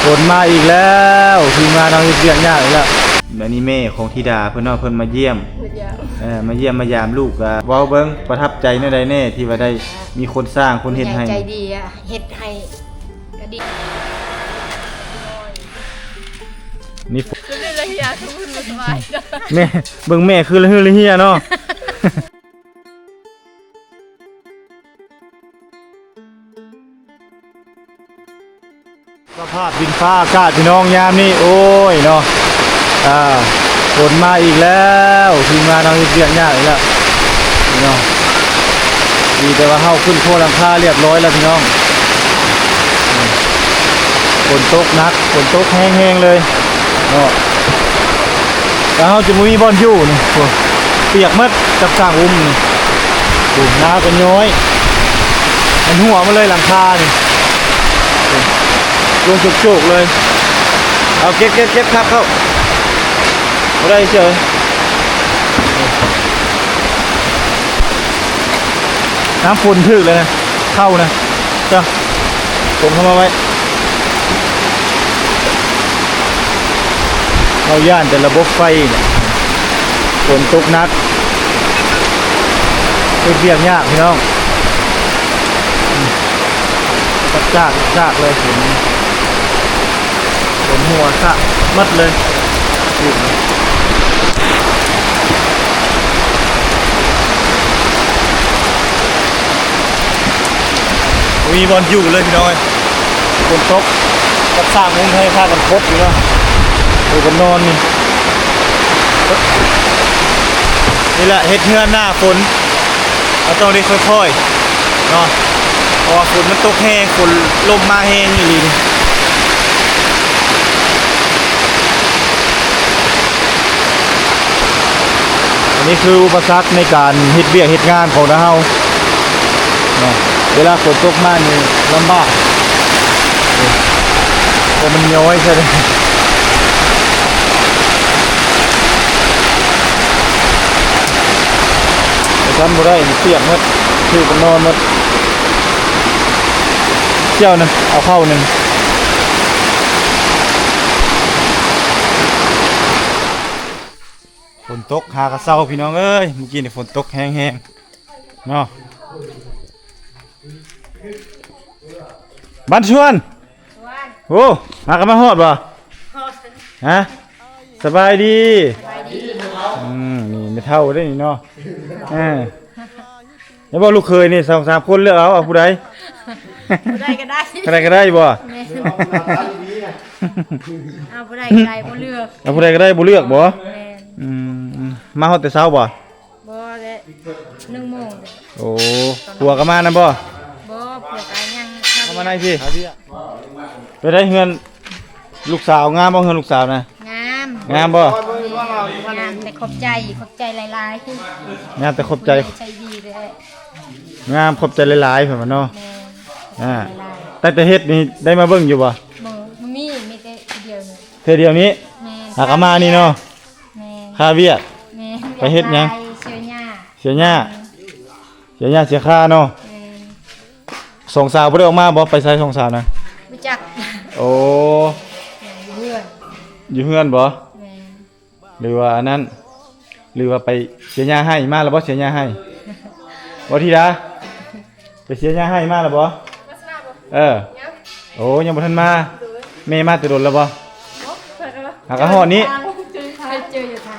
ฝนมาอีกแล้วทีมงานเราเรียกยากอีกแล้วอันนี้แม่ของธิดาเพิ่นเพิ่นมาเยี่ยมมาเยี่ยมมายามลูกเว้าเบิ่งประทับใจในใดแน่ที่ว่าได้มีคนสร้างคนเฮ็ดให้ใจดีอ่ะเฮ็ดให้ก็ดีนี่คือเรื่องเฮียทุกคนสบายแม่เบิ่งแม่คือละฮือละเฮียเนาะสภาพดินฟ้าอากาศพี่น้องยามนี้โอ้ยเนาะฝนมาอีกแล้วทีมงานเราเรียกยากอีกแล้วพี่น้องดีแต่ว่าเฮาขึ้นโคหลังคาเรียบร้อยแล้วพี่น้องฝนตกหนักฝนตกแห้งๆเลยเนาะแล้วเฮาจะมีบ่อนอยู่นี่เปียกหมดกับสร้างอุ้มนี่ดูน้าก็ย้อยมันหัวมาเลยหลังคานี่ลงจุกๆเลยเอาเก็บครับเข้าไม่ได้เฉยน้ำฝนถึกเลยนะเข้านะจ้ะผมเข้ามาไว้เข้าย่านแต่ระบบไฟเนี่ยฝนตกนักเป็นเบียงยากพี่น้องจากเลยฝนหัวสะมัดเลยมีบอลอยู่เลยพี่น้อยฝนตกกับสร้างมุ้งให้พากันครบอยู่แล้วดูกันนอนนี่แหละเฮ็ดเฮือนหน้าฝนเราต้องได้ค่อยๆเนาะเพราะว่าฝนมันตกแห้งฝนลมมาแห้งอยู่ดีอันนี้คืออุปสรรคในการเฮ็ดเวียกเฮ็ดงานของเราเนาะเวลาฝนตกมานี่ลำบากเพราะมันย้อยใช่ไหมทำบ่ได้เปียกหมดคือกันนอนหมดเจ้านึงเอาเข้านึงฝนตกหากระเซ้าพี่น้องเอ้ยเมื่อกี้นี่ฝนตกแห้งๆเนาะบ้านชวนโอ้หากันมาฮอดบ่ฮะสบายดีนี่ไม่เท่าได้นี่เนาะแล้วบอกลูกเคยนี่2-3คนเลือกเอาผู้ใดผู้ใดก็ได้อะไรก็ได้บ่เอาผู้ใดก็ได้บ่เลือกเอาผู้ใดก็ได้บ่เลือกบ่มาฮอดแต่เช้าบ่ได้1 โมงโอ้ผัวก็มานะบ่ผัวก็ยังเข้ามาในพี่ไปได้เฮือนลูกสาวงามบ่เฮือนลูกสาวนะงามบ่งามแต่ขอบใจหลายๆงามแต่ขอบใจดีเลยงามขอบใจหลายๆเพิ่นว่าเนาะแต่เฮ็ดนี่ได้มาเบิ่งอยู่บ่มีแต่เดียวนึงเทื่อเดียวนี้หากมานี่เนาะค่าเวียกไปเฮ็ดหยังเสียหญ้าเสียค่าเนาะสองสาวบ่ได้ออกมาบ่ไปไสสองสาวนะบ่จักโอ้อยู่เฮือนบ่หรือว่าอันนั้นหรือว่าไปเสียหญ้าให้มาแล้วบ่เสียหญ้าให้บ่ธิดาไปเสียหญ้าให้มาแล้วบ่โอ้ยังบ่ทันมาแม่มาแต่โดนแล้วบ่หากะฮอดนี้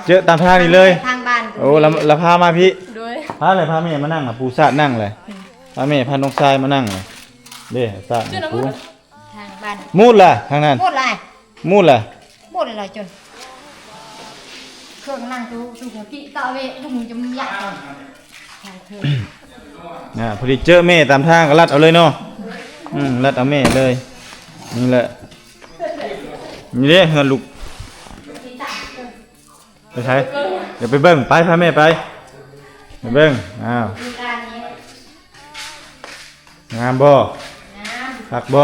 เจอตามทางนี่เลยทางบ้านโอ้แล้วพามาพี่พาเลยพาแม่มานั่งปูซาดนั่งเลยพาแม่พาน้องชายมานั่งเลยเด้ซาดปูทางบ้านมูดล่ะทางนั้นมูดล่ะมูดอะไรจนเครื่องนั่งตู้หัวกี้ต่อเวลุงจะยักก่อนพอดีเจอแม่ตามทางก็ลัดเอาเลยเนาะลัดเอาแม่เลยนี่แหละนี่เด้เฮือนลูกไปใช้เดี๋ยวไปเบิ้งไปพาแม่ไปเบิ้งงามบ่ผักบ่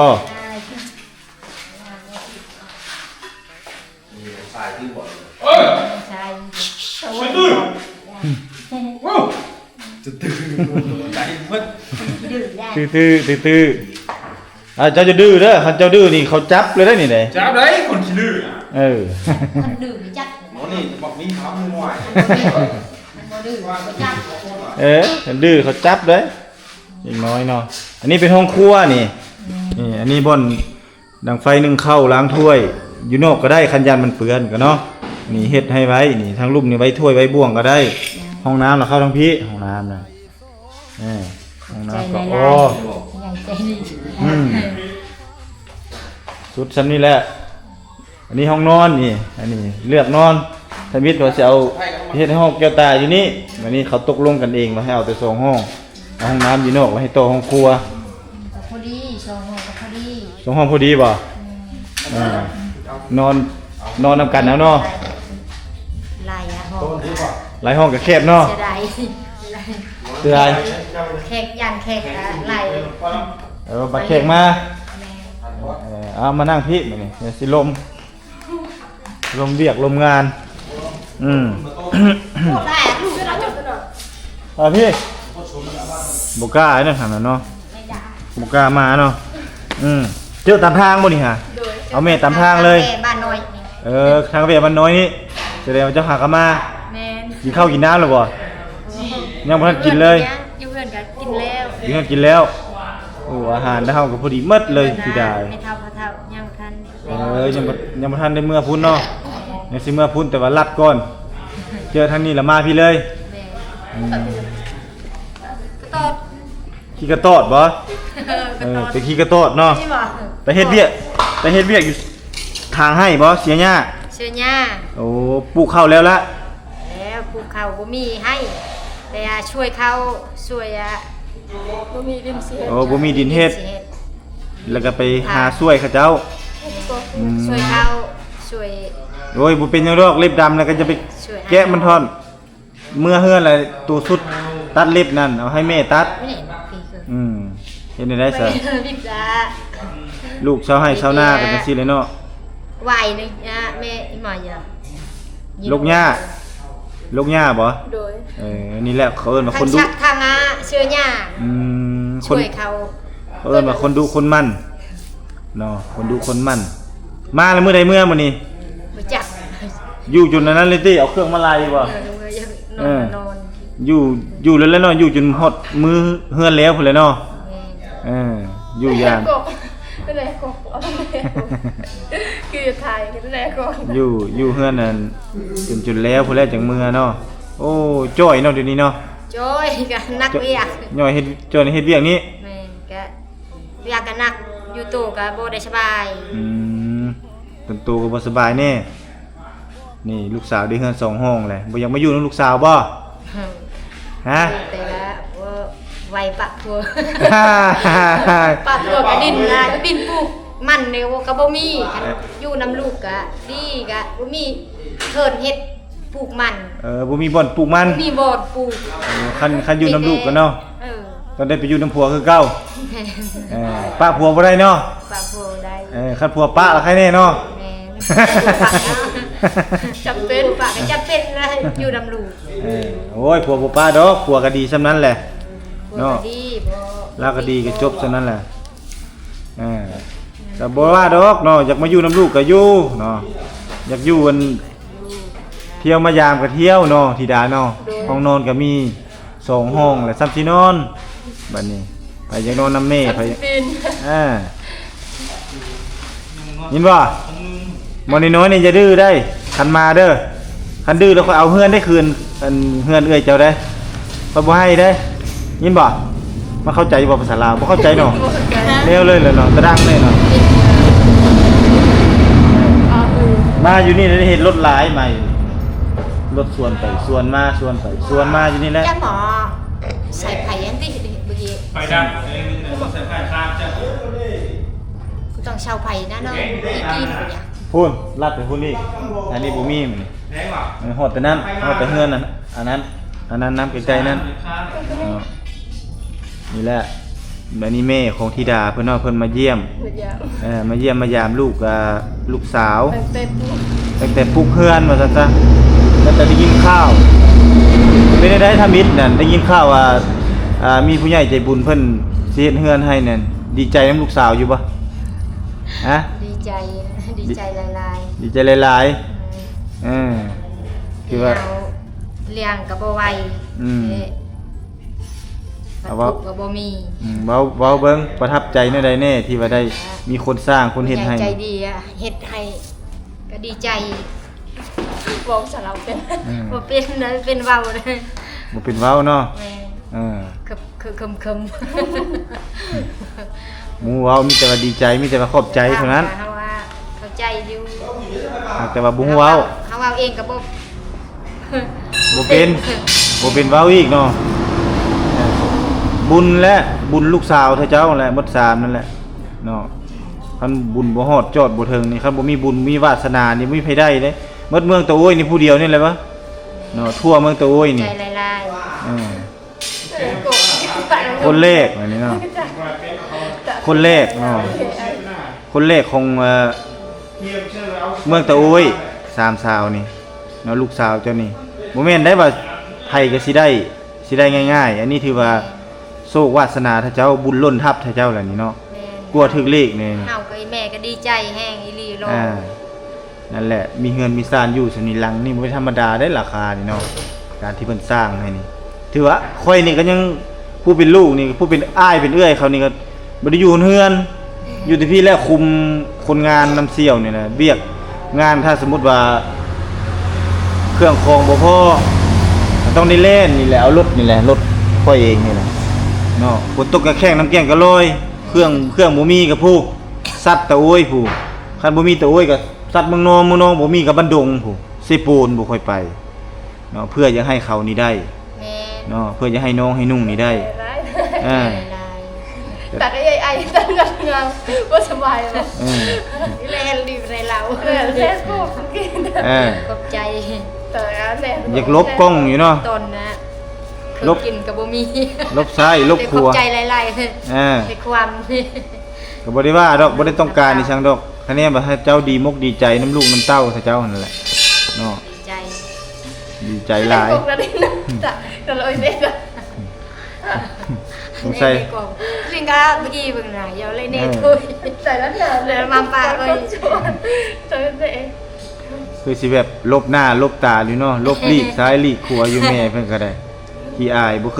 จะตื่นใจมืดตื้อ เจ้าจะดื้อเด้อคันเจ้าดื้อนี่เขาจับเลยได้นี่เด้ จับได้คนขี้ดื้ออ่ะ เออ มันดื้อจัด หมอนี่บอกนี่ครับมือไหว มันบ่ดื้อก็จัด คันดื้อเขาจับเด้อีกน้อยเนาะอันนี้เป็นห้องครัวนี่อันนี้บ่อนดังไฟนึ่งข้าวล้างถ้วยอยู่นอกก็ได้คันยันมันเปื้อนก็เนาะนี่เฮ็ดให้ไว้นี่ทั้งลุ่มนี่ไว้ถ้วยไว้บ่วงก็ได้ห้องน้ำน่ะเข้าทางพี่ห้องน้ำน่ะห้องน้ำก็โอ้ ใหญ่ใจดี สุดซ้ำนี่แหละอันนี้ห้องนอนนี่อันนี้เลือกนอนถ้ามิตรว่าจะเอาเฮ็ดให้ห้องแก้วตาอยู่นี่วันนี้เขาตกลงกันเองว่าให้เอาแต่2ห้องเอาห้องน้ำอยู่นอกแล้วให้โตห้องครัว ก็พอดี2ห้องก็พอดี 2ห้องพอดีบ่นอนนำกันแล้วเนาะ หลายห้อง หลายห้องก็แคบเนาะ เสียดาย เสียดาย แขกยันแขกหลาย บัดแขกมาเอามานั่งพี่มานี่เดี๋ยวสิลมเวียกลมงานพวกได้ลูกเราจะกระโดด พี่บุกล้าไอ้นั่นหันน่ะเนาะ ไม่ได้ บุกล้ามาเนาะเจอตามทางบ่นี่ฮะเอาเมตตามทางเลย บ้านน้อย ทางเวียมันน้อยนี่แสดงว่าเจ้าหากนมา แม่น กินข้าวกินน้ำหรือบ่ยังบ่ทันกินเลย อยู่เพื่อนกันกินแล้ว กินแล้วโอ้อาหารเฮาก็พอดีหมดเลยสิได้ ไม่เท่าพอเท่ายังทัน ยังบ่ทันได้เมื่อพุ่นเนาะยังสิเมื่อพุ่นแต่ว่ารัดก่อน เจอทางนี้ละมาพี่เลย แม่ตอด ขี้กระตอดบ่ไปขี้กระตอดเนาะ นี่บ่ ไปเฮ็ดเวียกอยู่ทางให้บ่เสียหญ้า เชื่อหญ้า โอ้ปลูกข้าวแล้วละ แล้วภูเขาบ่มีให้แต่ช่วยเขาช่วย บ่มีดินเสีย โอ้บ่มีดินเฮ็ดแล้วก็ไปหาช่วยเขาเจ้า ช่วยเขาช่วย โอ้ยบ่เป็นหยังดอกเล็บดำแล้วก็จะไป ช่วย แกะมันทอน เมื่อเฮือนอะไรตัวสุดตัดเล็บนั่นเอาให้แม่ตัด ไม่เห็นพี่คือ เฮ็ดได้ซะ พี่จ้า ลูกชาวไร่ชาวนาก็จังซี่เลยเนาะ ไหวนึงนะแม่อีหมออย่า ลูกหญ้าบ่ โดย นี่แหละเขาเอิ้นว่าคนดุ ชักทางเชื่อหญ้า ค ช่ น วยเขา เขาเอิ้นว่าคนดุคนมั่นเนาะคนดุคนมั่นมาแล้วมื้อใดมื้อมื้อนี้ รู้จัก อยู่จนนั้นเลยติเอาเครื่องมาไล่บ่ นอน อยู่แล้วเนาะอยู่จนฮอดมือเฮือนแล้วพุ่นเลยเนาะอยู่อย่าง กบก็เลยกบเอาไปคือไทยก็ได้กบ อยู่เฮือนนั่นจนแล้วพุ่นแล้วจังมือเนาะโอ้จ้อยเนาะเดี๋ยวนี้เนาะ จ้อยกันนักเวียก ย่อยเฮ็ดจ้อยเฮ็ดเวียกนี้ แม่ก็เวียกกันนักอยู่ตู้ก็บ่ได้สบาย ต้นโตก็บ่สบายแน่นี่ลูกสาวได้เฮือน2ห้องแหละบ่อยากมาอยู่นำลูกสาวบ่ฮะ แต่ละไวปะทัวปะทัวก็ดินดินปลูกมันเนี่ยก็บ่มีอยู่นำลูกก็ดีก็บ่มีเทินเฮ็ดปลูกมัน บ่มีบ่อนปลูกมัน มีบ่อนปลูก คันอยู่นำลูกกันเนาะ ต้องได้ไปอยู่นำผัวคือเก่าป้าผัวบ่ได้เนาะ ปะทัวได้ คันผัวป้าละใครแน่เนาะ แม่ จำเป็น ปะก็จะเป็นเลยอยู่นำลูก โอ้ยผัวบ่ป้าดอกผัวก็ดีซำนั้นแหละ เนาะดีบ่ แล้วก็ดีก็จบซำนั้นแหละแต่บ่ว่าดอกเนาะอยากมาอยู่นำลูกก็อยู่เนาะอยากอยู่กันเที่ยวมายามก็เที่ยวเนาะธิดาเนาะห้องนอนก็มี2ห้องและซ้ำที่นอนบัดนี้ไปอยากนอนนำแม่ไป ปีน ยินบ่บ่น้อยๆนี่จะดื้อได้คันมาเด้อคันดื้อแล้วค่อยเอาเฮือนได้คืนอันเฮือนเอ้ยเจ้าได้ค่อยบ่ให้ได้ยินบ่มาเข้าใจบ่ภาษาลาวบ่เข้าใจเนาะเร็วเลยเนาะตะดังเลยเนาะมาอยู่นี่ได้เห็นรถหลายมาอยู่รถสวนไปสวนมาสวนไปสวนมาอยู่นี่แหละ จังหมอใส่ไผ่อันที่เมื่อกี้ ไฟดำใส่ไฟคามจ้ะ กูต้องเช่าไผ่นะน้องอีกินบ่เนี่ย พูนลัดไปพูนนี่อันนี้บ่มีมัน แรงว่ะ ฮอดแต่นั้นฮอดแต่เฮือนนั่นอันนั้นน้ำไกลๆนั่นนี่แหละอันนี้แม่ของธิดาเพิ่นเนาะเพิ่นมาเยี่ยม หมดยาว มาเยี่ยมมายามลูกสาว ตั้งแต่ปุ๊บตั้งแต่ปลุกเฮือนว่าซั่นซะแล้วแต่ได้ยินข่าวเป็นได้ทำมิตรนั่นได้ยินข่าวว่ามีผู้ใหญ่ใจบุญเพิ่นสิเฮ็ดเฮือนให้นั่น ดีใจน้ำลูกสาวอยู่บ่ฮะ ดีใจดีใจหลาย ดีใจหลาย ๆ ๆคือว่า เลี้ยงก็บ่ไหว อืม เอาว่าก็บ่มี เว้าเบิ่งประทับใจแนวใดแน่ที่ว่าได้มีคนสร้างคนเฮ็ดให้ ใจดีอะเฮ็ดให้ก็ดีใจ บอกสารเป็น บ่เป็นนะเป็นเว้าเลย บ่เป็นเว้าเนาะ แม่ เออ คือคำ หมู่เว้ามีแต่ว่าดีใจมีแต่ว่าขอบใจเท่านั้น เฮาว่าเข้าใจอยู่ แต่ว่าบ่ฮู้เว้า เฮาเว้าเองก็บ่ บ่เป็นเว้าอีกเนาะบุญและบุญลูกสาวเธอเจ้าแหละมดสามนั่นแหละเนาะคันบุญบ่ฮอดจอดบ่ถึงนี่คันบ่มีบุญมีวาสนานี่บ่มีไผได้เด้มดเมืองตะโอ้ยนี่ผู้เดียวนี่แหละวะเนาะทั่วเมืองตะโอ้ย ใจ นี่ ลาย เออ กบปะ คนแรกอันนี้เนาะคนแรกเนาะคนแรกของเมืองตะโอ้ยสามสาวนี่เนาะลูกสาวเจ้านี่บ่แม่นได้ว่าไผก็สิได้ง่ายๆอันนี้ถือว่าโชควาสนาถ้าเจ้าบุญล้นทับถ้าเจ้าแหละนี่เนาะ ๆแม่น กลัวถึกเลขนี่ เฮากับแม่ก็ดีใจแฮงอีหลีโล นั่นแหละมีเงินมีซานอยู่สนิหลังนี่บ่ธรรมดาได้ราคานี่เนาะการที่เพิ่นสร้างให้นี่ถือว่าข่อยนี่ก็ยังผู้เป็นลูกนี่ผู้เป็นอ้ายเป็นเอื้อยเขานี่ก็บ่ได้อยู่เฮือนอยู่ที่พี่แล้วคุมคนงานนำเสี่ยวนี่นะเวียกงานถ้าสมมุติว่า เครื่องคองบ่พอต้องได้เล่นนี่แหละเอารถนี่แหละรถข่อยเองนี่แหละเนาะฝนตกก็แข้งน้ำแกงก็ลอยเครื่องบ่มีก็ผู้สัตว์ตะโอ้ยผู้คันบ่มีตะโอ้ยก็สัตว์เมืองนองบ่มีก็บันดงผู้สิปูนบ่ค่อยไปเนาะเพื่อจะให้เขานี่ได้ แม่น เนาะเพื่อจะให้น้องให้นุ่งนี่ได้ ร้าย อ่า ลาย ตัดไอ้ตั้งกันงามว่าสบายเลย เออ ๆแล่นรีบในเรา เล่นพวกกิน เออ ขอบใจ แต่แหละ อยากลบกล้องอยู่เนาะ ตนนะ ลบ กินก็บ่มี ลบซ้ายลบ แต่ ข ขอบ วา ใจหลายๆ ในความ ก็บ่ได้ว่าดอกบ่ได้ต้องการนี่ช่างดอกคะแนนว่าให้เจ้าดีมกดีใจน้ำลูกน้ำเต้าถ้าเจ้านั่นแหละเนาะ ดีใจ ดีใจหลาย พวกนั้นนะแต่เราเด็กอะ สงสัย ในกล่องซึ่งก็เมื่อกี้เบิ่งหน้าเดี๋ยวเลยเนทุย ใส่แล้วเนี่ยเจอเด็ก คือสิแบบลบหน้าลบตาอยู่เนาะลบลีกซ้ายลีกขวาอยู่แม่เพิ่นก็ได้ขี้อายบ่เ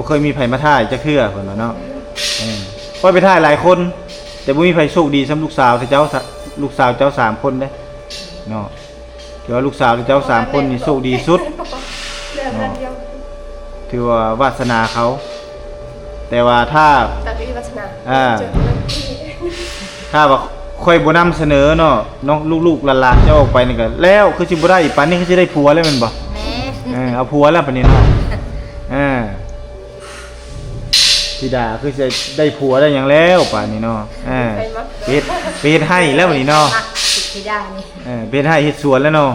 คยมีไผมาถ่ายจักเทื่อเพิ่นว่าเนาะปล่อยไปถ่ายหลายคน แต่บ่มีไผโชคดีสำลูกสาวเจ้าลูกสาวเจ้า3คนเด้เนาะถือว่าลูกสาวเจ้า3คนนี่โชคดีสุด เดือนเดียว ถือว่าวาสนาเขา แต่ว่าถ้า แต่พี่วัฒนา ถ้าว่าค่อยบ่นำเสนอเนาะน้องลูกๆหลานๆเจ้าออกไปนี่ก็แล้วคือสิบ่ได้ปานนี้คือสิได้ผัวแล้วแม่นบ่ แม่ เอาผัวแล้วปานนี้เนาะธิดาคือจะได้ผัวได้หยังแล้วปานนี้เนาะเป็ดให้แล้วบัดนี้เนาะ มักสิทธิดานี่ เป็ดให้เฮ็ดสวนแล้วเนาะ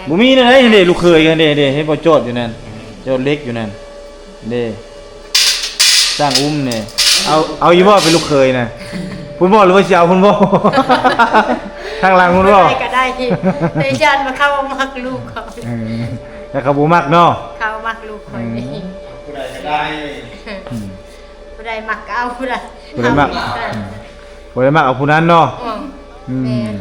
บ่มีเลยเด้ลูกเคยกันเด้เฮ็ดบ่โจดอยู่นั่นโจดเล็กอยู่นั่นเด้สร้างอุ้มนี่เอาอยู่บ่เป็นลูกเคยน่ะพุ่นบ่หรือว่าสิเอาพุ่นบ่ ทางหลังพุ่นบ่ ได้ก็ได้ในฉันมาเข้ามักลูกเขา แล้วเขาบ่มักเนาะ เข้ามักลูกคนนี้ ผู้ใดก็ได้ ผู้ใดมักก็เอาผู้ใด บ่ได้มักบ่ได้มักเอาผู้นั้นเนาะ อืมแม่น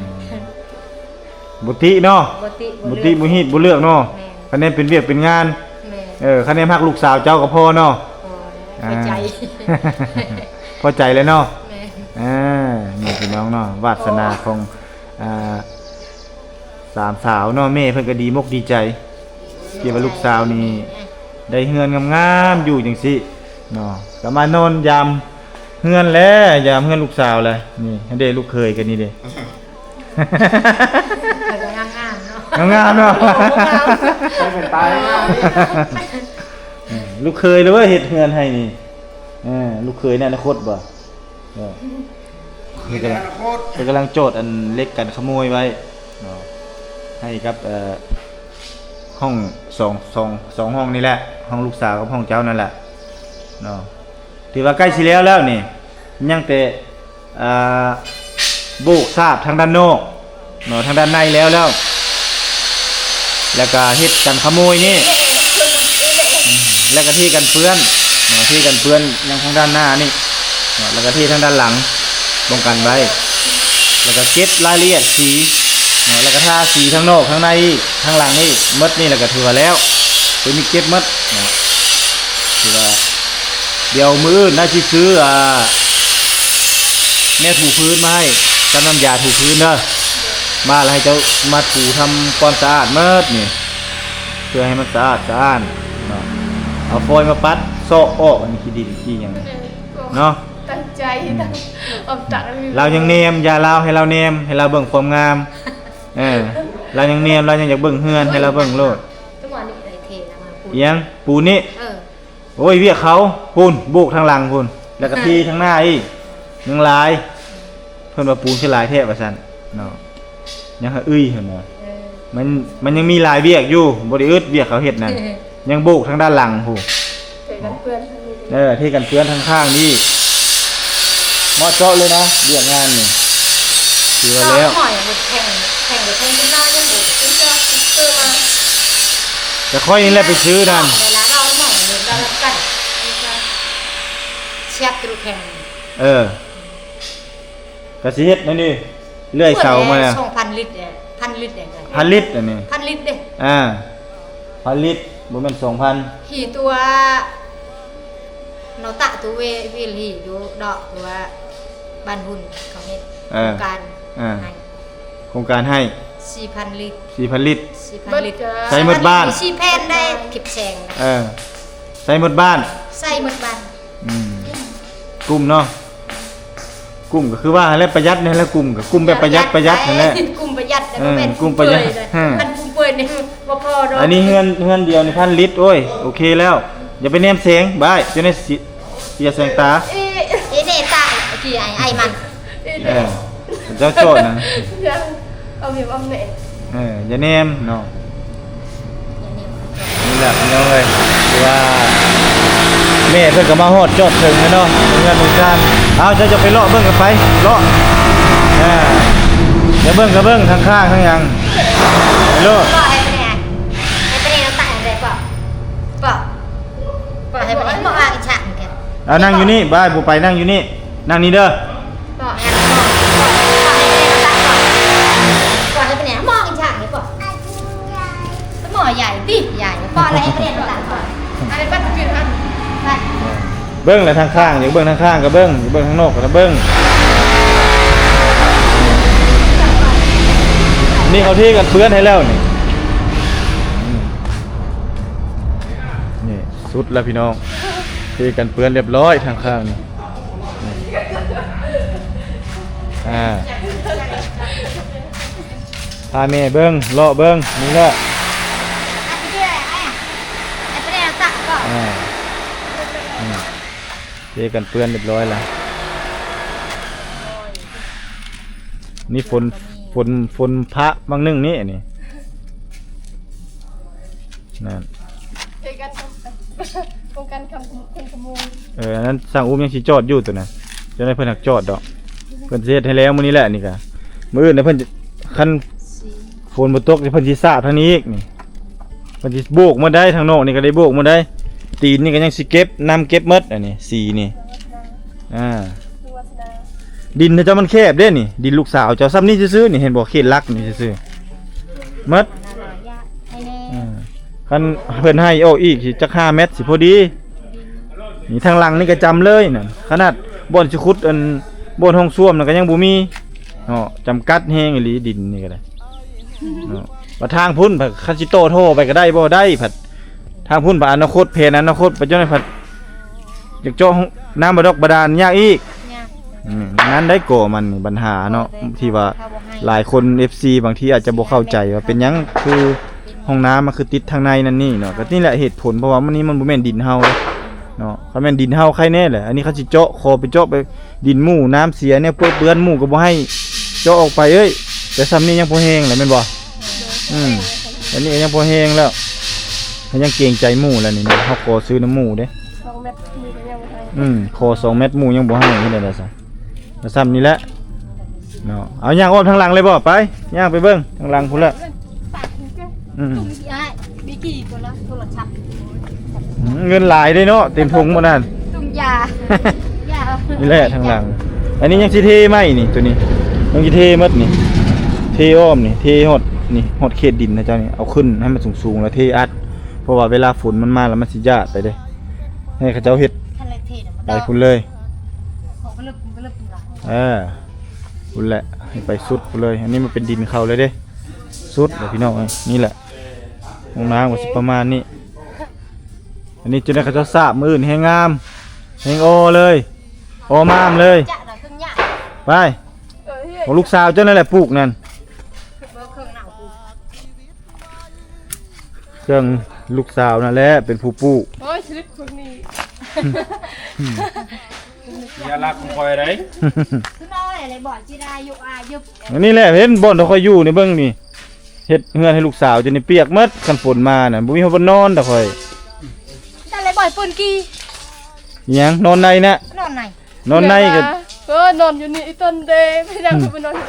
บุติเนาะ บ่ติ บุติบ่ฮีดบ่เลือกเนาะ แม่น คะแนนเป็นเวียกเป็นงาน แม่น คะแนนฮักลูกสาวเจ้าก็พอเนาะ พอใจ พอใจเลยเนาะ แม่น นี่พี่น้องเนาะวาสนาของสามสาวเนาะแม่เพิ่นก็ดีมกดีใจเกี่ยวกับลูกสาวนี่ได้เฮือนงามๆอยู่จังซี่เนาะก็มานอนยามเฮือนแล้วยามเฮือนลูกสาวเลยนี่เด้ลูกเคยกันนี่เด้ เพิ่นก็งามๆเนาะ งามเนาะ ใช้เป็นตายมาก ลูกเคยเลยว่าเฮ็ดเฮือนให้นี่ลูกเคยในอนาคตบ่นี่กำลัง โคตร เป็นกำลังโจทย์อันเล็กกันขโมยไว้เนาะให้กับห้องสองห้องนี่แหละห้องลูกสาวกับห้องเจ้านั่นแหละเนาะถือว่าใกล้สิแล้วนี่ยังแต่โบกทราบทางด้านนอกเนาะทางด้านในแล้วก็เฮ็ดกันขโมยนี่แล้วก็ที่กันเปื้อนเนาะที่กันเปื้อนยังทางด้านหน้านี่ เนาะแล้วก็ที่ทางด้านหลังป้องกันไว้แล้วก็เก็บรายละเอียดสีเนาะแล้วก็ทาสีทั้งนอกทั้งในทั้งหลังนี่หมดนี่แล้วก็ถือว่าแล้วตัวนี้เก็บหมดเนาะถือว่าเดี๋ยวมื้ออื่นน่าสิซื้อแม่ถูพื้นมาให้กับน้ำยาถูพื้นเด้อมาแล้วให้เจ้ามาถูทำความสะอาดหมดนี่เพื่อให้มันสะอาดเนาะเอาฟอยล์มาปัดโซะออกอันนี้ขี้ดินขี้หยังเนาะ ตั้งใจตั้งออกจาก เรายังเนมอย่าเราให้เราเนมให้เราเบิ่งความงามเรายังเนมเรายังอยากเบิ่งเฮือนให้เราเบิ่งโลด ตัวนี้เลยเทนะมาพูด เอียงปูนี่ เออ โอ้ยเวียกเขาปูนบุกทางหลังปูนแล้วก็ทีทางหน้าอีกยังหลายเพิ่นว่าปูนคือหลายแท้ว่าซั่นเนาะยังหาเห็นบ่ เออ มันยังมีหลายเวียกอยู่บ่ได้อึดเวียกเขาเฮ็ดนั่นยังบุกทางด้านหลังพู เจอกันเพื่อนทางนี้ ที่กันเปื้อนทางข้างนี่เหมาะเจาะเลยนะเวียกงานนี่ถือว่าแล้ว หอยมันแข่งกับแข่งขึ้นหน้ายังบุกขึ้นเจอซื้อมา จะค่อยนี่แหละไปซื้อนั่น เวลาเราหม่องเงินเรารับกันเชียบกระดูกแข่ง กระสิเฮ็ดนั่นนี่เลื่อยเสามาแล้ว 2,000 ลิตรเนี่ย1,000 ลิตรเนี่ย 1,000 ลิตรอันนี้ 1,000 ลิตรเด้ 1,000 ลิตรบ่แม่น 2,000 ขี่ตัวเนาตะตัวเววิลฮีอยู่ดอกตัวบ้านหุ่นเขาเฮ็ดโครงการให้ โครงการให้ 4,000 ลิตร 4,000 ลิตร 4,000 ลิตร ใช้หมดบ้าน ชีแผ่นได้ขิบแสง ใส่หมดบ้าน ใส่หมดบ้าน กลุ่มเนาะกลุ่มก็คือว่าแล้วประหยัดนี่แหละกลุ่มก็กลุ่มแบบประหยัดนั่นแหละ กลุ่มประหยัดแต่บ่แม่น กลุ่มประหยัด มันกลุ่มเปิดนี่บ่พอดอก อันนี้เฮือนเดียวนี่1,000 ลิตรโอ้ยโอเคแล้วอย่าไปแนมแสงบายจนได้เสียแสงตา เอเนตากี่ไอ้มัน เจ้าโจทย์นะ เอาเมียเอาเมน อย่าแนมเนาะนี่แหละพี่น้องเลยคือว่าแม่เพิ่นก็มาฮอดจอดถึงแล้วเนาะเงินของการเอาเจ้าจะไปเลาะเบิ่งกันไปเลาะอย่าเบิ่งก็เบิ่งทางข้างทางหยังไปเลาะ ก็ให้ไปเนี่ยให้ไปเนี่ยตายได้ป่ะให้ไปเนี่ยบ่ว่าอีฉากแก เอานั่งอยู่นี่บายบ่ไปนั่งอยู่นี่นั่งนี่เด้อ ก็งั้นก็ให้ไปเนี่ยมองอีฉากนี่ป่ะหมอใหญ่ดิใหญ่ป่ะอะไรให้ไปเนี่ยตายป่ะ อันนี้ปัจจุบัน ใช่ เบิ่งแล้วทางข้างอย่าเบิ่งทางข้างก็เบิ่งอย่าเบิ่งทางนอกก็เบิ่งนี่เขาที่กันเปื้อนให้แล้วนี่สุดแล้วพี่น้องที่กันเปื้อนเรียบร้อยทางข้างนี่พาแม่เบิ่งเลาะเบิ่งนี่แหละ ไอ้ไปเนี่ยตายป่ะ ที่กันเปื้อนเรียบร้อยแล้วนี่ฝนพระบางนึงนี่นี่นั่น เจอกันโครงการคำคุณขโมย อันนั้นสั่งอุ้มยังสิจอดอยู่ตัวน่ะจะได้เพิ่นหักจอดดอกเพิ่นสิเฮ็ดให้แล้วมื้อนี้แหละนี่ก็มื้ออื่นน่ะเพิ่นคันฝนบ่ตกเพิ่นสิสาดทางนี้อีกนี่เพิ่นสิโบกมาได้ทางนอกนี่ก็ได้โบกมาได้ตีนนี่ก็ยังสิเก็บน้ำเก็บหมดอันนี้สีนี่คือวัฒนา ดินเจ้ามันแคบเด้นี่ดินลูกสาวเจ้าซ้ำนี่ซื่อๆนี่เห็นบ่เขตลักนี่ซื่อๆหมด ให้แน่ คันเพิ่นให้เอาอีกสิจัก5 เมตรสิพอดีนี่ทางหลังนี่ก็จำเลยน่ะขนาดบ่อนสิขุดอันบ่อนห้องส้วมน่ะก็ยังบ่มีเนาะจำกัดแฮงอีหลีดินนี่ก็ได้เนาะว่าทางพุ่นผัดคันสิโตโทไปก็ได้บ่ได้ผัดทางพุ่นผัดอนาคตเพนอนาคตไปจนได้ผัดอยากเจาะน้ำบาดอกบาดาลยากอีก เนี่ย นั้นได้ก่อมันนี่ปัญหาเนาะที่ว่าหลายคน FC บางทีอาจจะบ่เข้าใจว่าเป็นหยังคือห้องน้ำมันคือติดทางในนั่นนี่เนาะก็นี่แหละเหตุผลเพราะว่ามันนี่มันบ่แม่นดินเฮาเนาะเขาแม่นดินเฮาใครแน่แหละอันนี้เขาสิเจาะคอไปเจาะไปดินหมู่น้ำเสียเนี่ยเปื้อนหมู่ก็บ่ให้เจาะออกไปเอ้ยแต่ซ้ำนี้ยังพอแห้งแหละแม่นบ่อันนี้ยังพอแห้งแล้วมันยังเกรงใจหมู่แล้วนี่เฮาขอซื้อน้ำหมู่เด้ 2 เมตรมีกันยังไง ขอ2 เม็ดหมู่ยังบ่ให้นี่แหละซะแล้วซ้ำนี้แหละเนาะเอาย่างอ้อมทางหลังเลยบ่ไปย่างไปเบิ่งทางหลังพุ่นละ ปากถึงกัน ตุ้มยายมีกี่คนละโทรศัพท์ เงินหลายเด้เนาะเต็มถุงหมดนั่น ตุ้มยา นี่แหละทางหลังอันนี้ยังสิเทไหมนี่ตัวนี้ยังสิเทหมดนี่เทอ้อมนี่เทฮอดนี่ฮอดเขตดินนะเจ้านี่เอาขึ้นให้มันสูงๆแล้วเทอัดเพราะว่าเวลาฝนมันมาแล้วมันสิยาดไปเด้ให้เขาเจ้าเฮ็ด ทะเลเทน่ะมัน ไปพุ่นเลย ของก็ลึกหลัง พุ่นแหละให้ไปสุดพุ่นเลยอันนี้มันเป็นดินเขาเลยเด้สุดเลยพี่น้องเอ้ยนี่แหละห้องน้ำก็สิประมาณนี้อันนี้จะได้เขาเจ้าสาบมืออื่นแห้งงามแห้งโอเลยโอมามเลย จะหน่อยครึ่งหญ้า ไป เฮีย ของลูกสาวเจ้านั่นแหละปลูกนั่น เครื่องหนาวกู เครื่องลูกสาวนั่นแหละเป็นผู้ปลูก โอ้ยชีวิตคนนี้ อย่ารักของคอยได้ คือน้อยอะไรบ่จิรายุอายุ อันนี้แหละเห็นบ่อนเราคอยอยู่ในเบื้องนี่เฮ็ดเฮือนให้ลูกสาวจนนี่เปียกหมดกันฝนมาน่ะบ่มีเฮาบ่นอนดอกคอย แต่อะไรบ่อยปืนกี อิหยังนอนในนะ นอนไหน นอนในก็ นอนอยู่นี่อีต้นเดย์ไม่ยังไปนอนอยู่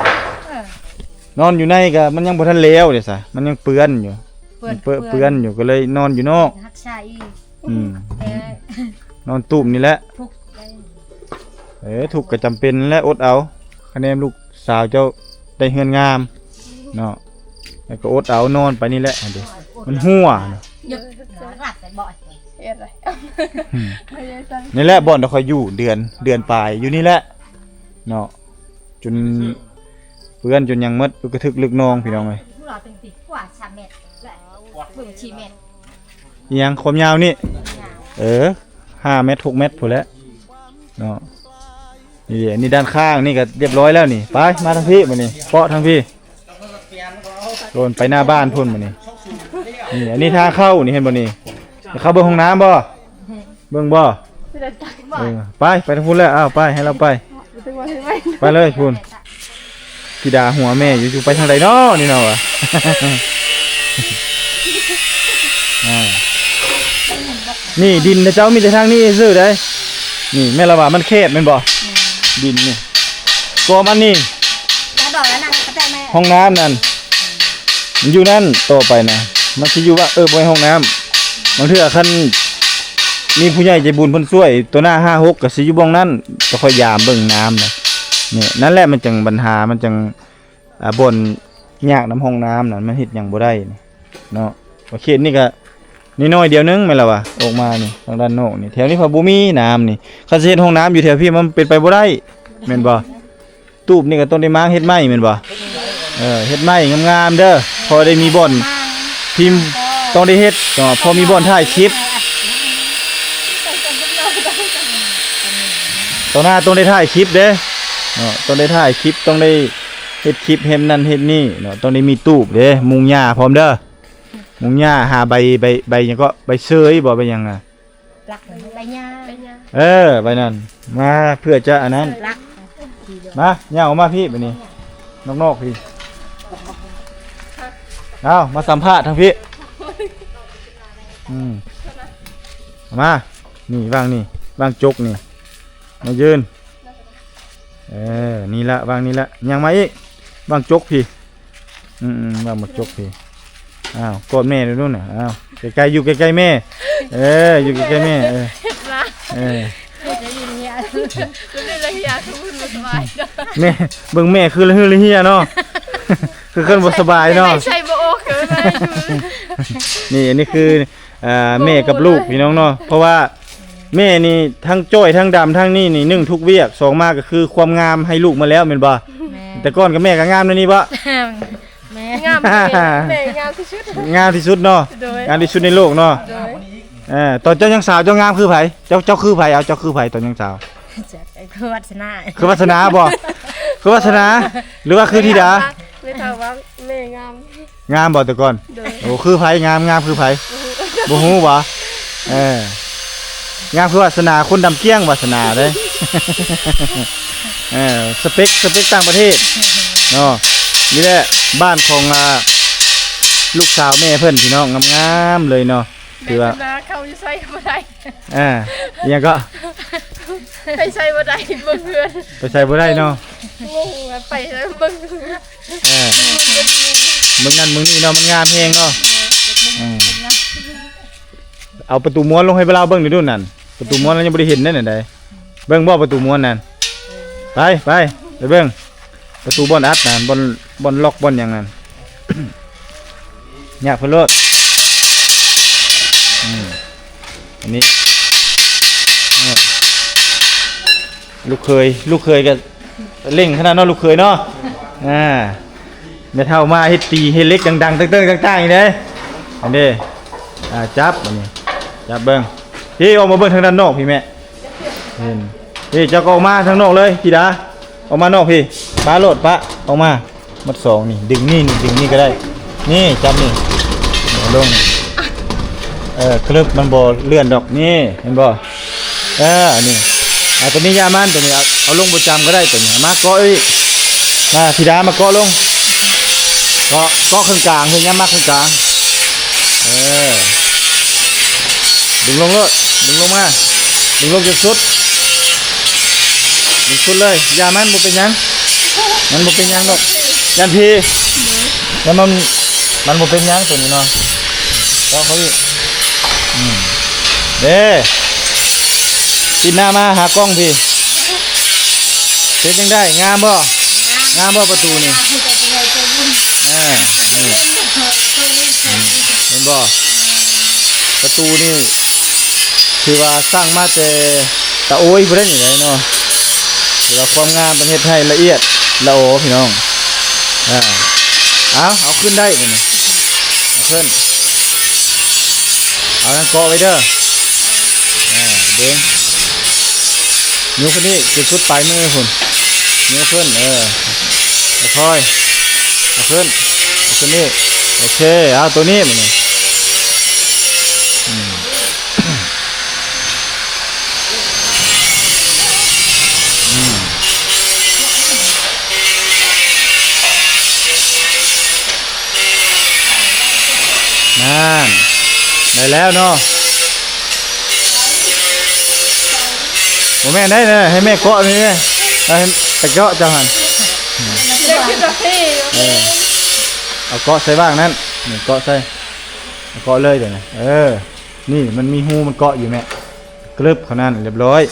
นอนอยู่ในก็มันยังบ่ทันแล้วเด้ซะมันยังเปื้อนอยู่มันเปื้อนอยู่ก็เลยนอนอยู่นอก ฮักชาอี อืม แต่ นอนตุ่มนี่แหละ ทุกได้ ถูกก็จำเป็นและอดเอาคะแนนลูกสาวเจ้าได้เฮือนงามเนาะแล้วก็อดเอานอนไปนี่แหละอันเดียวมันหัวเนาะ ยึดหลักแต่บ่อย เอ็ดอะไรไม่ได้ตั้ง นี่แหละบ่อนเราคอยอยู่เดือนปลายอยู่นี่แหละเนาะจนเพื่อนจนยังมดกระทึกลึกนองพี่น้องเลย ผู้หล่อเป็นติดกว่า3เมตรและบึ้ง4เมตร อิหยังความยาวนี่5 เมตร 6 เมตรพอแล้วเนาะนี่ด้านข้างนี่ก็เรียบร้อยแล้วนี่ไปมาทางพี่มานี่เปาะทางพี่โดนไปหน้าบ้านพุ่นมานี่นี่อันนี้ทางเข้านี่เห็นบ่นี่เข้าเบิ่งห้องน้ำบ่เบิ่งบ่ ไม่ได้ตั้ง ไปทางพุ่นแล้วอ้าวไปให้เราไป ไม่ได้ว่าให้ไม่ ไปเลยพุ่นพี่ดาหัวแม่อยู่ไปทางใดเนาะนี่เนาะวะ นี่ดินนะเจ้ามีแต่ทางนี้ซื่อได้นี่แม่ละว่ามันแคบแม่นบ่ดินนี่ก็มันนี่ แล้วดอกแล้วนั่งก็แต่แม่ ห้องน้ำนั่นมันอยู่นั่นต่อไปนะมันสิอยู่ว่าบ่ให้ห้องน้ำบางเทื่อคันมีผู้ใหญ่ใจบุญเพิ่นช่วยตัวหน้า5 6ก็สิอยู่บ้องนั้นก็ค่อยยามเบิ่งน้ำนะนี่นั่นแหละมันจังปัญหามันจังบ่นยากน้ำห้องน้ำนั่นมันเฮ็ดหยังบ่ได้นี่เนาะโอเคนี่ก็นี่น้อยเดียวนึงแม่นล่ะวะออกมานี่ทางด้านนอกนี่แถวนี้พอบ่มีน้ำนี่คันสิเฮ็ดห้องน้ำอยู่แถวพี่มันเป็นไปบ่ได้แม่นบ่ตูบนี่ก็ต้องได้ม้างเฮ็ดไม้แม่นบ่เฮ็ดไม้งามๆเด้อพอได้มีบ่อนพิมพ์ต้องได้เฮ็ดก็พอมีบ่อนถ่ายคลิปตอนหน้าต้องได้ถ่ายคลิปเด้ต้องได้ถ่ายคลิปต้องได้เฮ็ดคลิปเฮ็ดนั่นเฮ็ดนี่เนาะต้องได้มีตูบเด้มุงหญ้าพร้อมเด้อมุงหญ้าหาใบหยังก็ใบเชยบ่ใบหยังอ่ะ หลักใบหญ้า ไปเนี่ย ใบนั้นมาเพื่อจะอันนั้น หลัก มาย่าออกมาพี่บัดนี้นอกๆพี่เอามาสัมภาษณ์ทางพี่มานี่วางนี่วางจกนี่มายืนนี่ละวางนี่ละยังมาอีกวางจกพี่วางหมดจกพี่อ้าวกอดแม่ดูนู่นน่ะอ้าวใกล้ๆอยู่ใกล้ๆแม่อยู่ใกล้ๆแม่เฮ็ดละ จะอยู่เนี่ย จะได้เลยอยากทุกคนสบาย แม่เบิ่งแม่คือละฮือละเฮียเนาะ คือคนบ่สบายเนาะ ไม่ใช่บ่โอเคไม่ นี่อันนี้คือแม่กับลูกพี่น้องเนาะเพราะว่าแม่นี่ทั้งจ้อยทั้งดำทั้งนี่นึ่งทุกเวียกสองมาก็คือความงามให้ลูกมาแล้วแม่นบ่แต่ก่อนกับแม่ก็งามแล้วนี่บ่ แม่ งามแม่งามที่สุด งามที่สุดเนาะ โดย งามที่สุดในโลกเนาะ โดย ตอนเจ้ายังสาวเจ้างามคือไผเจ้าคือไผเอาเจ้าคือไผตอนยังสาว จะคือวัฒนา คือวาสนาบ่คือวาสนาหรือว่าคือธิดา ไม่ถามว่าแม่งาม งามบ่แต่ก่อน โดย โอ้คือไผงามคือไผบ่ฮู้บ่งามคือวาสนาคนดำเกี้ยงวาสนาเด้ สเปคต่างประเทศเนาะนี่แหละบ้านของลูกสาวแม่เพิ่นพี่น้องงามๆเลยเนาะคือว่า แม่เขาจะใส่บ่ได้ เนี่ยก็ ให้ใส่บ่ได้เบิ่งเพื่อน ไปใส่บ่ได้เนาะ งงไปแล้วเบิ่ง มึงนั่นมึงนี่เนาะมันงามแฮงเนาะเอาประตูม้วนลงให้เวลาเบิ่งดูนั่นประตูม้วนแล้วยังบ่ได้เห็นนั่นน่ะใด เบิ่งบ่ประตูม้วนนั่นไปไปเบิ่งประตูบ่อนอัดนั่นบ่อนล็อกบ่อนหยังนั่น อยากเพิ่นโลดอันนี้ลูกเคยก็เร่งขนาดเนาะลูกเคยเนาะแม่เฒ่ามาเฮ็ดตีเฮ็ดเล็กดังๆตึ้งๆต่างๆอีกเด้อันนี้จับอันนี้จับเบิ่งพี่ออกมาเบิ่งทางด้านนอกพี่แม่เห็นพี่เจ้าก็ออกมาทางนอกเลยพี่ดาออกมานอกพี่ปาโลดปะออกมามัดสองนี่ดึงนี่ดึงนี่ก็ได้นี่จับนี่ลงคลึบมันบ่เลื่อนดอกนี่เห็นบ่นี่ตัวนี้ยามันตัวนี้เอาลงประจำก็ได้ตัวนี้มาเกาะอีกมาพี่ดามาเกาะลงเกาะข้างกลางเฮ้ยย้ำมาข้างกลางดึงลงเลยดึงลงมาดึงลงจนสุดดึงสุดเลยยามันบ่เป็นหยังมันบ่เป็นหยังดอกยันพีแล้วมันบ่เป็นหยังตัวนี้เนาะก็เขาอีกปิดหน้ามาหากล้องพี่เสร็จยังได้งามบ่ประตูนี่เห็นบ่ประตูนี่คือว่าสร้างมาแต่ตะโอยบ่ได้นี่เนาะคือว่าความงามเป็นเฮ็ดให้ละเอียดละโอพี่น้องเอาขึ้นได้นี่เอาขึ้นเอานั่นเกาะไว้เด้อเด้งนิ้วคนนี้จุดสุดปลายมือคุณนิ้วขึ้นค่อยเอาขึ้นนี่โอเคเอาตัวนี้มันนี่นั่นได้แล้วเนาะโอ้แม่ได้เลยให้แม่เกาะนี่เลยให้ไปเกาะเจ้าหันเอาเกาะใส่บ้างนั่นนี่เกาะใส่เกาะเลยเดี๋ยวนี้นี่มันมีหูมันเกาะอยู่แม่กรึบเขานั่นเรียบร้อย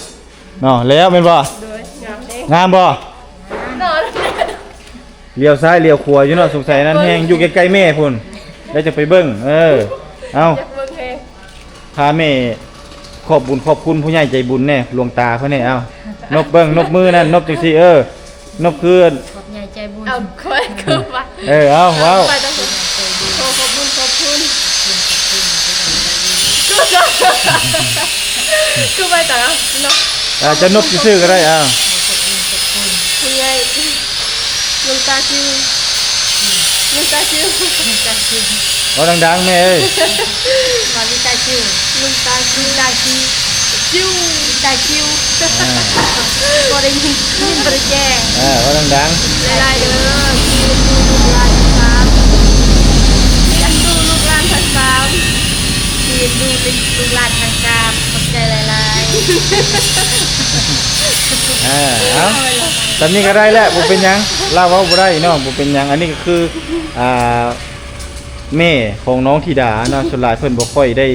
เนาะแล้วเป็นบ่งามบ่เลี้ยวซ้ายเลี้ยวขวาอยู่เนาะสงสัยนั่นแห้งอยู่ใกล้ๆแม่พุ่นแล้วจะไปเบิ้งเอาพาแม่ขอบบุญขอบคุณผู้ใหญ่ใจบุญแน่หลวงตาเขาเนี่ยเอานบเบิ้งนบมือนั่นนบจังสินบคืนขอบใหญ่ใจบุญเอาค่อยคือว่าเอาว้าวขอบคุณคือไปต่อเนาะจะนบซื่อก็ได้คุณยายลุงตาชิวเอาดังๆแม่เอ้ยมาลิตาชิวลุงตาชิวตาชิวบ่ได้ยินบ่ได้แจ้งเอาดังๆได้เด้อคิวดูลูกหลานครับยันดูลูกหลานทั้งสามคิวดูเป็นลูกหลานทางการขอบใจหลายเอาตอนนี้ก็ได้แล้วบ่เป็นหยังลาเว้าบ่ได้เนาะบ่เป็นหยังอันนี้ก็คือแม่ของน้องธิดาเนาะส่วนหลายเพิ่นบ่ค่อยได้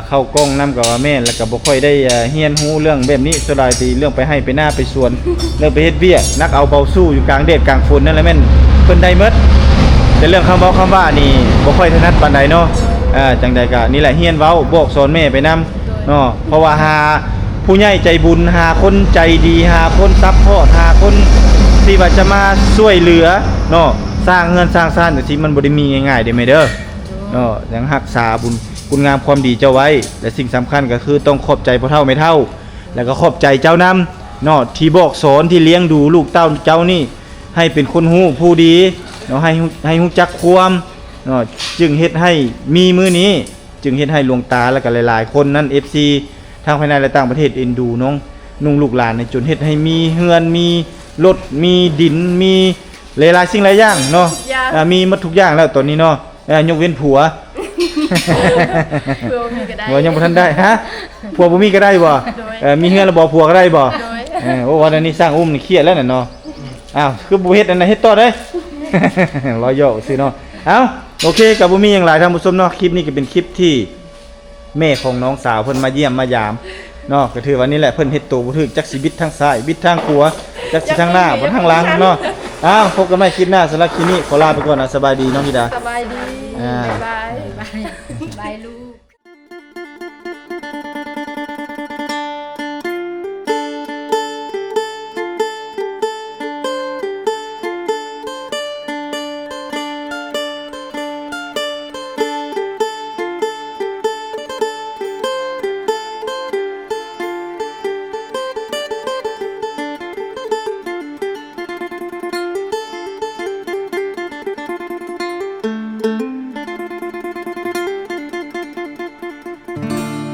เข้ากล้องนำกับว่าแม่แล้วก็บ่ค่อยได้เรียนรู้เรื่องแบบนี้ส่วนหลายตีเรื่องไปให้ไปหน้าไปสวนเรื่องไปเฮ็ดเวียกนักเอาเบาสู้อยู่กลางแดดกลางฝนนั่นแหละแม่นเพิ่นได้หมดแต่เรื่องคำเว้าคำว่านี่บ่ค่อยถนัดปานใดเนาะจังใดก็นี่แหละเรียนเว้าบอกสอนแม่ไปนำเนาะเพราะว่าหาผู้ใหญ่ใจบุญหาคนใจดีหาคนซัพพอร์ตหาคนที่ว่าจะมาช่วยเหลือเนาะสร้างเงินสร้างซ่านจังซี่มันบ่ได้มีง่ายๆเด้แม่เด้อเนาะยังรักษาบุญคุณงามความดีเจ้าไว้และสิ่งสำคัญก็คือต้องขอบใจพ่อเฒ่าแม่เฒ่าแล้วก็ขอบใจเจ้านำเนาะที่บอกสอนที่เลี้ยงดูลูกเต้าเจ้านี่ให้เป็นคนฮู้ผู้ดีเนาะให้ฮู้จักความเนาะจึงเฮ็ดให้มีมื้อนี้จึงเฮ็ดให้หลวงตาแล้วก็หลายๆคนนั้น FC ทางภายในและต่างประเทศเอ็นดูน้องนุ่งลูกหลานในจนเฮ็ดให้มีเฮือนมีรถมีดินมีหลายๆสิ่งหลายอย่างเนาะมีหมดทุกอย่างแล้วตอนนี้เนาะยกเว้นผัวผัวยังบ่ทันได้ฮะผัวบ่มีก็ได้บ่มีเฮือนแล้วบ่ผัวก็ได้บ่โอ้วันนี้สร้างอุ้มนี่เครียดแล้วน่ะเนาะอ้าวคือบ่เฮ็ดอันนั้นเฮ็ดต่อเด้รอย่อซื่อเนาะเอ้าโอเคก็บ่มีหยังหลายท่านผู้ชมเนาะคลิปนี้ก็เป็นคลิปที่แม่ของน้องสาวเพิ่นมาเยี่ยมมายาม เนาะก็ถือว่านี่แหละเพิ่นเฮ็ดตัวบ่ถูกจักสิบิดทางซ้ายบิดทางขวาจักสิทางหน้าบ่ทางหลังเนาะอ้าวพบกันใหม่คลิปหน้าสำหรับคลิปนี้ขอลาไปก่อนนะสบายดีน้องธิดา สบายดี อ่า บ๊ายบาย บายลูก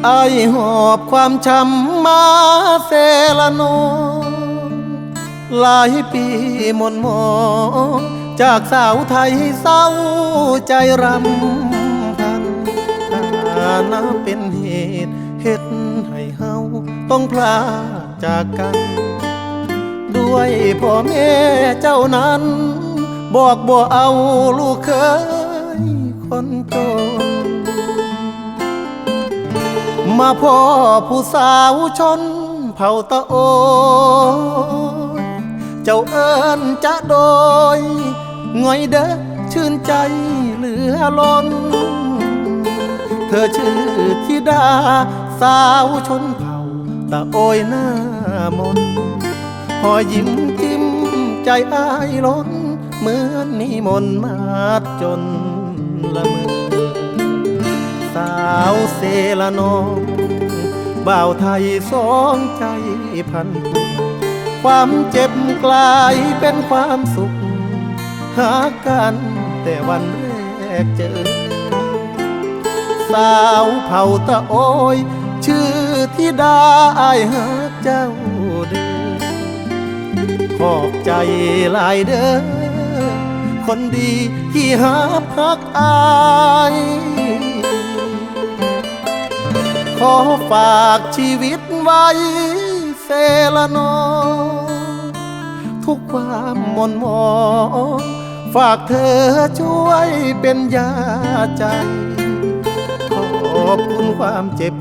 ไอ้หอบความช้ำมาเซละนองหลายปีมนมองจากสาวไทยเศร้าใจรำพันน่าเป็นเหตุเฮ็ดให้เฮาต้องพลาดจากกัน ด้วยพ่อแม่เจ้านั้น บอกบ่เอาลูกเคยคนจน มาพ่อผู้สาวชนเผ่าตะโอยเจ้าเอิญจะโดยง่อยเด้อชื่นใจเหลือล้น เธอชื่อธิดาสาวชนเผ่าตะโอยหน้ามนหอยยิ้มจิ้มใจอ้ายล้นเหมือนนิมนต์มาจนละเมอ สาวเซละนองบ่าวไทยสองใจพันผูกความเจ็บกลายเป็นความสุข หากันแต่วันแรกเจอ สาวเผ่าตะโอยชื่อธิดาอ้ายหาเจ้าเด้อขอบใจหลายเด้อคนดีที่หาพักอาย ขอฝากชีวิตไว้เซละนองทุกความมนมองฝากเธอช่วยเป็นยาใจ ขอบคุณความเจ็บ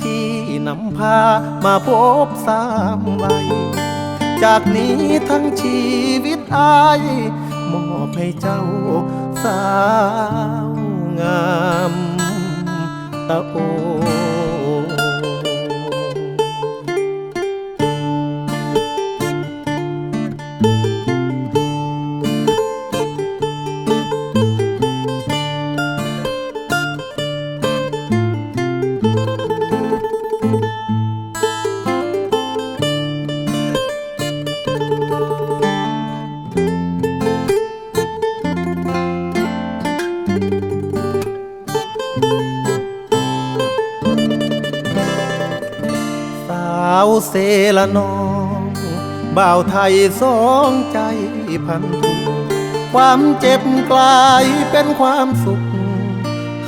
ที่นำพามาพบสามวัยจากนี้ทั้งชีวิตอายมอบให้เจ้าสาวงามตะโอ สาวเซละนองบ่าวไทยสองใจพันผูกความเจ็บกลายเป็นความสุข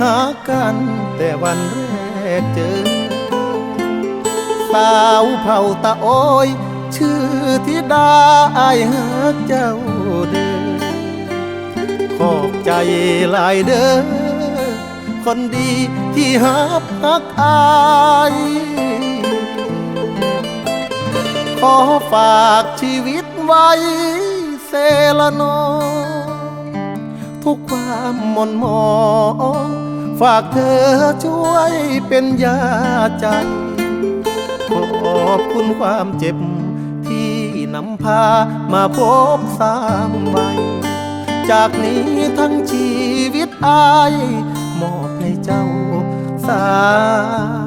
หากันแต่วันแรกเจอ สาวเผ่าตะโอยชื่อธิดาอ้ายหาเจ้าเด้อขอบใจหลายเด้อคนดีที่หาพักอาย ขอฝากชีวิตไว้เซละนองทุกความมนมองฝากเธอช่วยเป็นยาใจ ขอบคุณความเจ็บที่นำพามาพบสามวัยจากนี้ทั้งชีวิตอายมอบให้เจ้าสาว